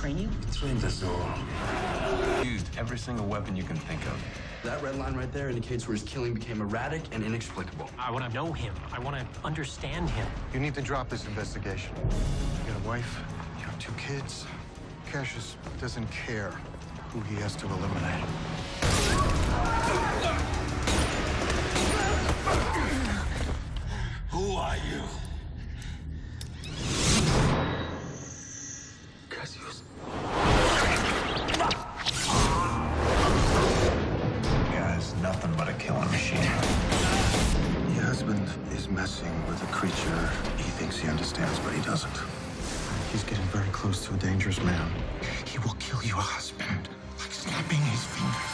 train you? Train the soul. Used every single weapon you can think of. That red line right there indicates where his killing became erratic and inexplicable. I want to know him. I want to understand him. You need to drop this investigation. You got a wife, you have 2 kids. Cassius doesn't care who he has to eliminate. Who are you? Cassius. Guy's nothing but a killing machine. Your husband is messing with a creature he thinks he understands, but he doesn't. He's getting very close to a dangerous man. He will kill your husband, like snapping his fingers.